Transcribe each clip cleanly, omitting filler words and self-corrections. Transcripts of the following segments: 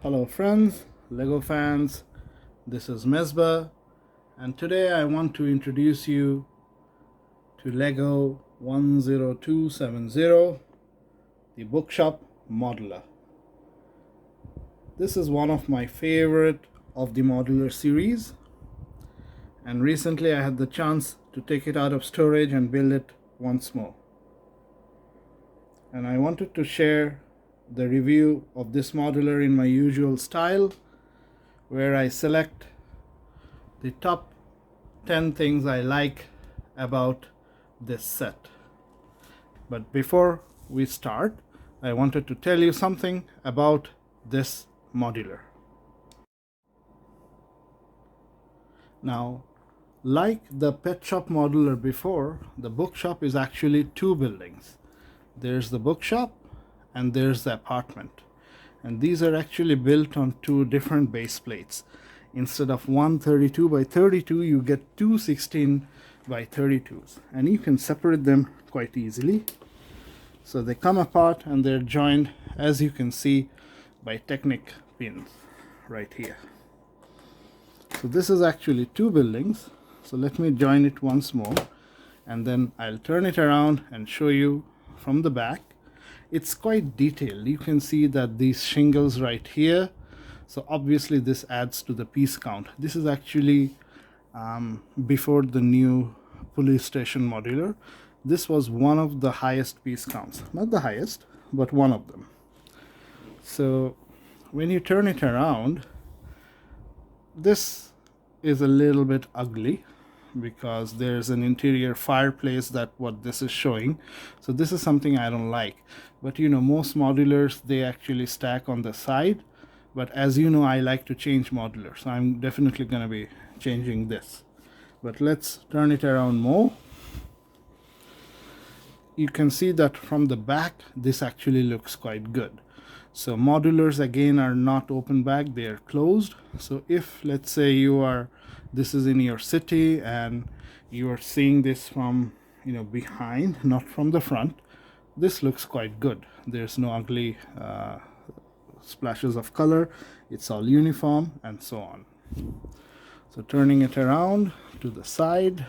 Hello friends, Lego fans, this is Mesbah, and today I want to introduce you to Lego 10270, the Bookshop Modular. This is one of my favorite of the Modular series, and recently I had the chance to take it out of storage and build it once more. And I wanted to share the review of this modular in my usual style, where I select the top 10 things I like about this set. But before we start, I wanted to tell you something about this modular. Now, like the pet shop modular before, the bookshop is actually two buildings. There's the bookshop and there's the apartment, and these are actually built on two different base plates. Instead of one 32 by 32, you get two 16 by 32s, and you can separate them quite easily. So they come apart and they're joined, as you can see, by Technic pins right here. So this is actually two buildings. So let me join it once more, and then I'll turn it around and show you from the back. It's quite detailed. You can see that these shingles right here, so obviously this adds to the piece count. This is actually before the new police station modular. This was one of the highest piece counts, not the highest, but one of them. So when you turn it around, this is a little bit ugly because there's an interior fireplace that what this is showing. So this is something I don't like. But you know, most modulars, they actually stack on the side. But as you know, I like to change modulars, so I'm definitely going to be changing this. But let's turn it around more. You can see that from the back, this actually looks quite good. So modulars again are not open back, they are closed. So if, let's say, this is in your city and you are seeing this from behind, not from the front, this looks quite good. There's no ugly splashes of color, it's all uniform and so on. So turning it around to the side,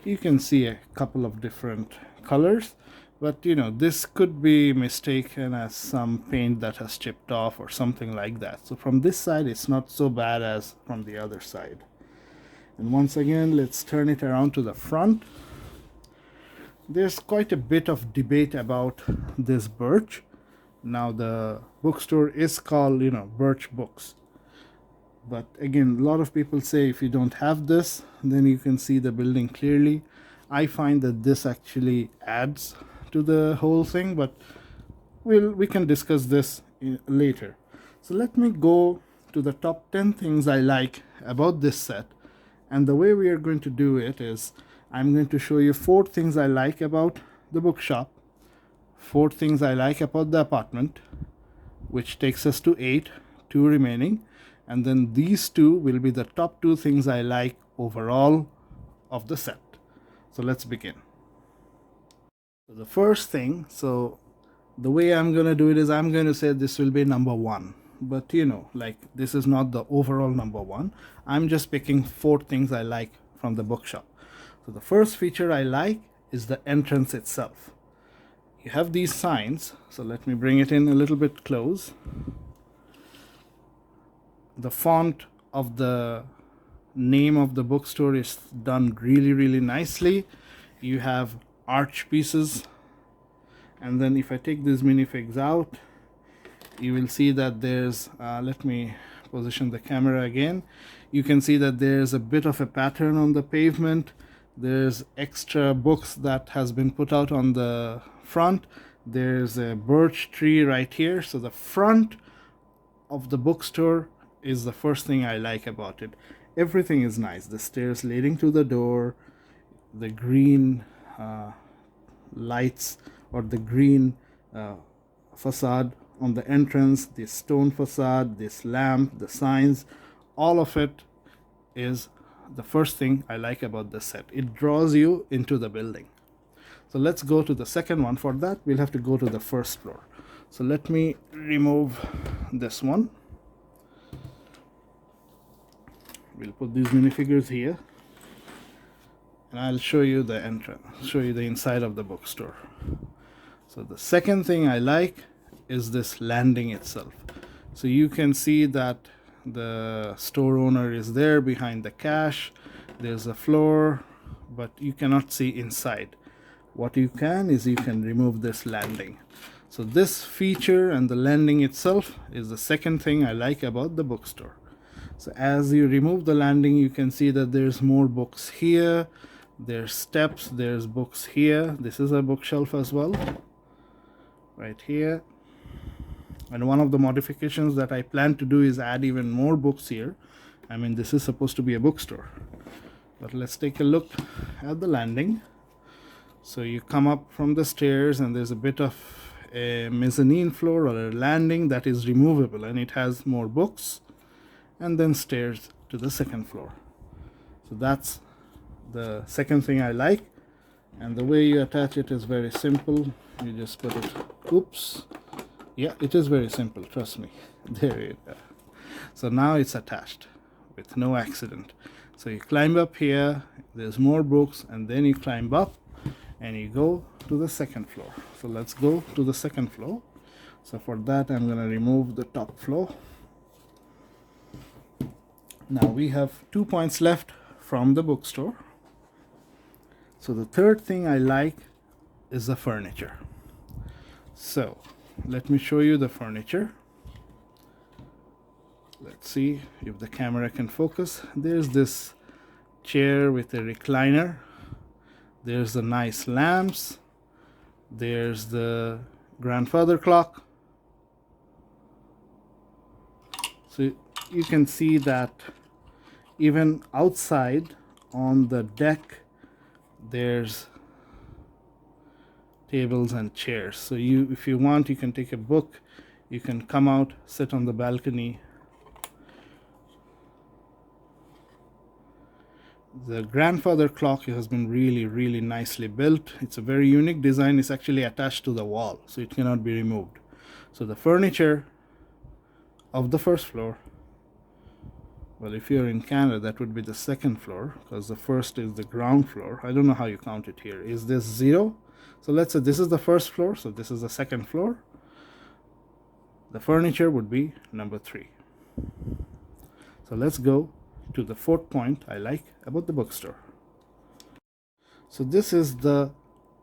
you can see a couple of different colors, but this could be mistaken as some paint that has chipped off or something like that. So from this side, it's not so bad as from the other side. And once again, let's turn it around to the front. There's quite a bit of debate about this Birch. Now the bookstore is called Birch Books, but again, a lot of people say if you don't have this, then you can see the building clearly. I find that this actually adds to the whole thing, but we can discuss this later. So let me go to the top 10 things I like about this set, and the way we are going to do it is I'm going to show you 4 things I like about the bookshop, 4 things I like about the apartment, which takes us to 8, 2 remaining, and then these 2 will be the top 2 things I like overall of the set. So let's begin. So the first thing, so the way I'm going to do it is I'm going to say this will be number 1. But this is not the overall number 1. I'm just picking 4 things I like from the bookshop. So the first feature I like is the entrance itself. You have these signs, so let me bring it in a little bit close. The font of the name of the bookstore is done really nicely. You have arch pieces, and then if I take these minifigs out, you will see that there's let me position the camera again. You can see that there's a bit of a pattern on the pavement. There's extra books that has been put out on the front. There's a birch tree right here. So the front of the bookstore is the first thing I like about it. Everything is nice. The stairs leading to the door, the green lights or the green facade on the entrance, the stone facade, this lamp, the signs, all of it is the first thing I like about this set. It draws you into the building. So let's go to the second one. For that, we'll have to go to the first floor. So let me remove this one. We'll put these minifigures here, and I'll show you the entrance, show you the inside of the bookstore. So the second thing I like is this landing itself. So you can see that the store owner is there behind the cash. There's a floor, but you cannot see inside. What you can is you can remove this landing. So this feature and the landing itself is the second thing I like about the bookstore. So as you remove the landing, you can see that there's more books here, there's steps, there's books here. This is a bookshelf as well, right here. And one of the modifications that I plan to do is add even more books here. I mean, this is supposed to be a bookstore. But let's take a look at the landing. So you come up from the stairs, and there's a bit of a mezzanine floor or a landing that is removable, and it has more books, and then stairs to the second floor. So that's the second thing I like. And the way you attach it is very simple. You just put it, oops. Yeah, it is very simple, trust me. There you go. So now it's attached with no accident. So you climb up here, there's more books, and then you climb up and you go to the second floor. So let's go to the second floor. So for that, I'm going to remove the top floor. Now we have 2 points left from the bookstore. So the third thing I like is the furniture. So let me show you the furniture. Let's see if the camera can focus. There's this chair with a recliner. There's the nice lamps. There's the grandfather clock. So you can see that even outside on the deck, there's tables and chairs. So if you want, you can take a book, you can come out, sit on the balcony. The grandfather clock has been really nicely built. It's a very unique design. It's actually attached to the wall, so it cannot be removed. So the furniture of the first floor, well, if you're in Canada, that would be the second floor, because the first is the ground floor. I don't know how you count it here. Is this 0? So let's say this is the first floor, so this is the second floor. The furniture would be number 3. So let's go to the fourth point I like about the bookstore. So this is the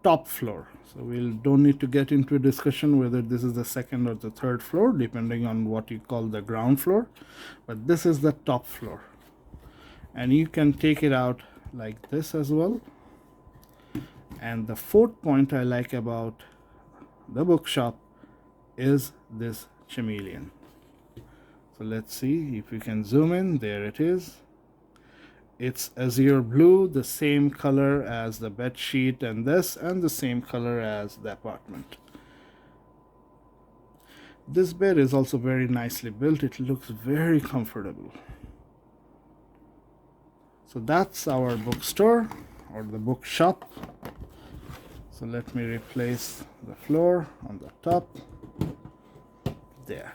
top floor. So we don't need to get into a discussion whether this is the second or the third floor, depending on what you call the ground floor. But this is the top floor. And you can take it out like this as well. And the fourth point I like about the bookshop is this chameleon. So let's see if we can zoom in. There it is. It's azure blue, the same color as the bed sheet and this, and the same color as the apartment. This bed is also very nicely built. It looks very comfortable. So that's our bookstore, or the bookshop. So let me replace the floor on the top. There.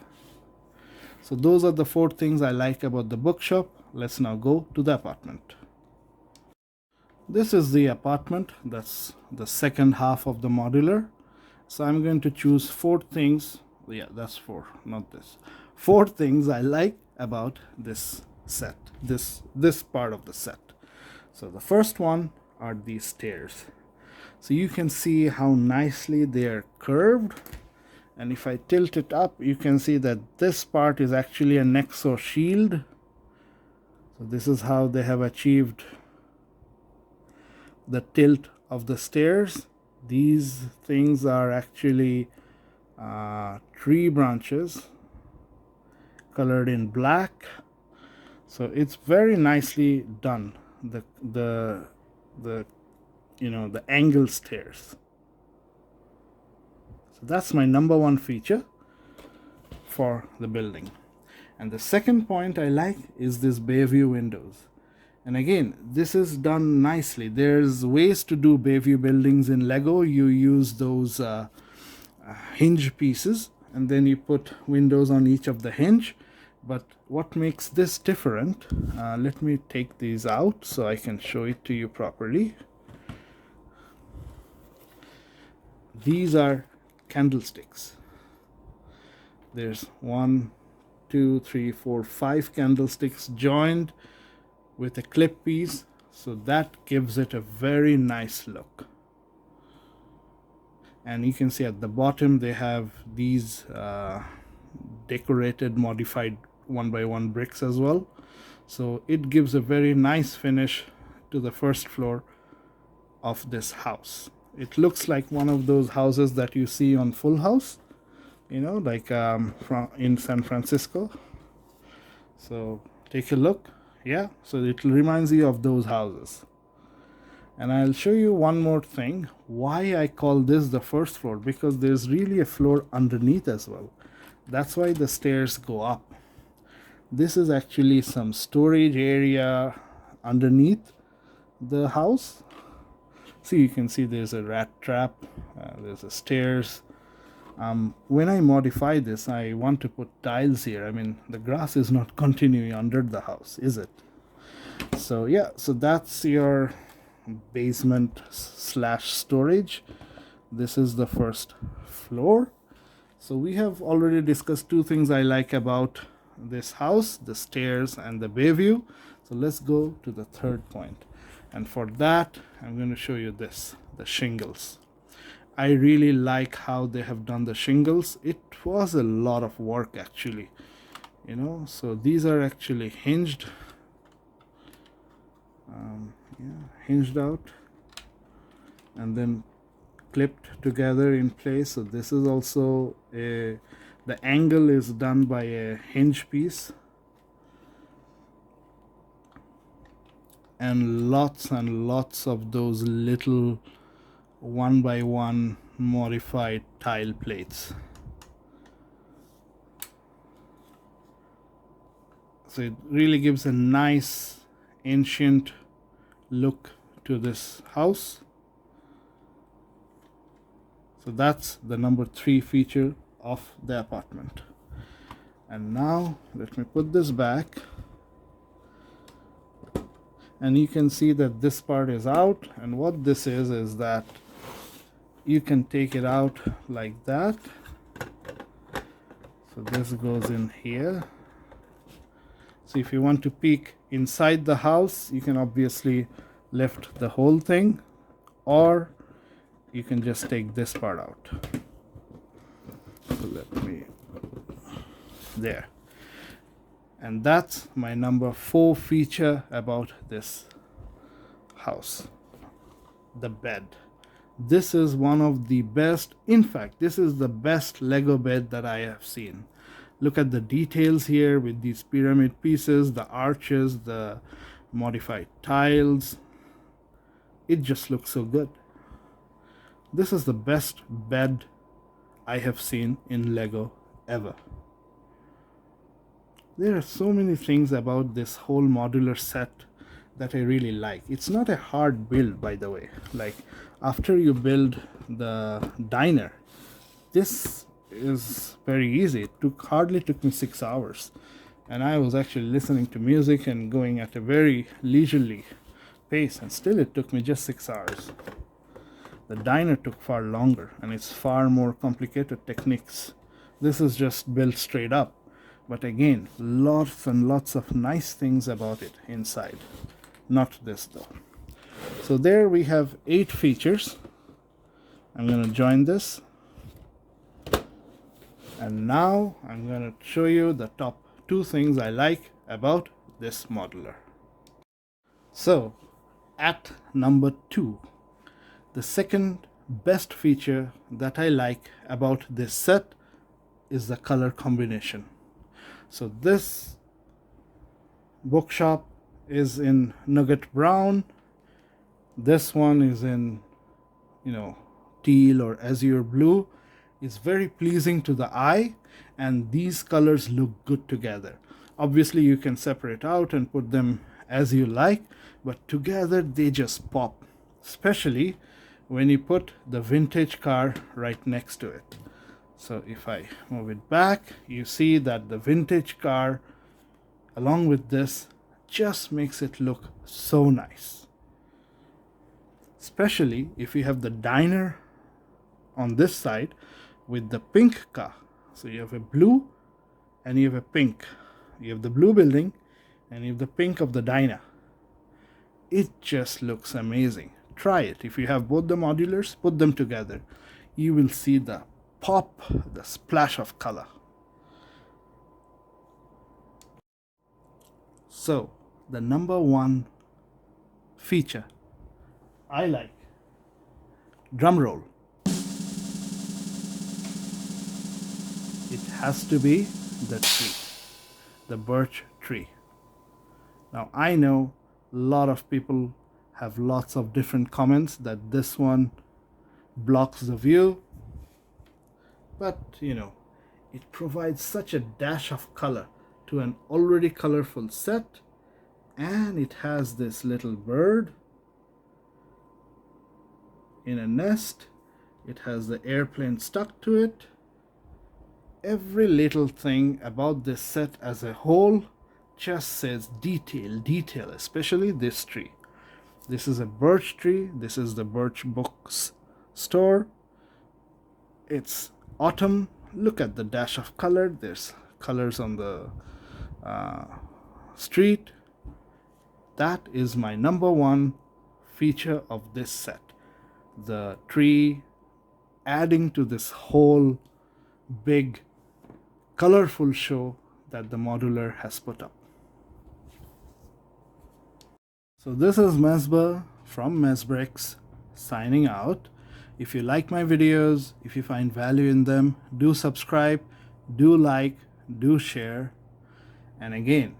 So those are the 4 things I like about the bookshop. Let's now go to the apartment. This is the apartment. That's the second half of the modular. So I'm going to choose 4 things. Yeah, that's 4, not this. 4 things I like about this set, this part of the set. So the first one are these stairs. So you can see how nicely they are curved. And if I tilt it up, you can see that this part is actually a Nexo shield. So this is how they have achieved the tilt of the stairs. These things are actually tree branches colored in black. So it's very nicely done. The angle stairs. So that's my number 1 feature for the building. And the second point I like is this bay view windows. And again, this is done nicely. There's ways to do bay view buildings in Lego. You use those hinge pieces and then you put windows on each of the hinge. But what makes this different, let me take these out so I can show it to you properly. These are candlesticks. There's 1, 2, 3, 4, 5 candlesticks joined with a clip piece, so that gives it a very nice look. And you can see at the bottom they have these decorated modified 1x1 bricks as well, so it gives a very nice finish to the first floor of this house. It looks like one of those houses that you see on Full House, you know, like in San Francisco. So take a look. Yeah, so it reminds you of those houses. And I'll show you one more thing, why I call this the first floor, because there's really a floor underneath as well. That's why the stairs go up. This is actually some storage area underneath the house. So you can see there's a rat trap, there's a stairs. When I modify this, I want to put tiles here. I mean, the grass is not continuing under the house, is it? So yeah, so that's your basement slash storage. This is the first floor. So we have already discussed two things I like about this house, the stairs and the bay view. So let's go to the third point. And for that, I'm going to show you this, the shingles. I really like how they have done the shingles. It was a lot of work actually, you know. So these are actually hinged, hinged out and then clipped together in place. So this is also the angle is done by a hinge piece, and lots of those little 1x1 modified tile plates. So it really gives a nice ancient look to this house. So that's the number 3 feature of the apartment. And now let me put this back, and you can see that this part is out, and what this is that you can take it out like that. So this goes in here. So if you want to peek inside the house, you can obviously lift the whole thing, or you can just take this part out. So let me, there. And that's my number 4 feature about this house, the bed. This is one of the best, in fact, this is the best Lego bed that I have seen. Look at the details here with these pyramid pieces, the arches, the modified tiles. It just looks so good. This is the best bed I have seen in Lego ever. There are so many things about this whole modular set that I really like. It's not a hard build, by the way. Like, after you build the diner, this is very easy. It hardly took me 6 hours, and I was actually listening to music and going at a very leisurely pace, and still it took me just 6 hours. The diner took far longer, and it's far more complicated techniques. This is just built straight up, but again, lots and lots of nice things about it inside. Not this though. So there we have 8 features. I'm going to join this, and now I'm going to show you the top 2 things I like about this modular. So at number 2, the second best feature that I like about this set is the color combination. So this Bookshop is in nugget brown. This one is in, teal or azure blue. It's very pleasing to the eye, and these colors look good together. Obviously you can separate out and put them as you like, but together they just pop, especially when you put the vintage car right next to it. So if I move it back, you see that the vintage car along with this just makes it look so nice. Especially if you have the diner on this side with the pink car. So you have a blue and you have a pink. You have the blue building and you have the pink of the diner. It just looks amazing. Try it. If you have both the modulars, put them together. You will see the pop, the splash of color. So, the number one feature I like, drum roll, it has to be the tree, the birch tree. Now I know a lot of people have lots of different comments that this one blocks the view, but it provides such a dash of color to an already colorful set, and it has this little bird in a nest. It has the airplane stuck to it. Every little thing about this set as a whole just says detail, especially this tree. This is a birch tree. This is the Birch Books store. It's autumn. Look at the dash of color. There's colors on the street. That is my number one feature of this set. The tree adding to this whole big colorful show that the Modular has put up. So this is Mesbah from Mesbricks signing out. If you like my videos, if you find value in them, do subscribe, do like, do share. And again,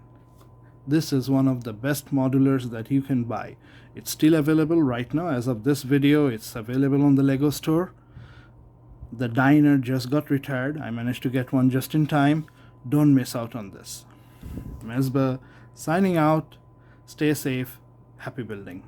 this is one of the best modulars that you can buy. It's still available right now. As of this video, it's available on the Lego store. The diner just got retired. I managed to get one just in time. Don't miss out on this. Mesbah signing out. Stay safe. Happy building.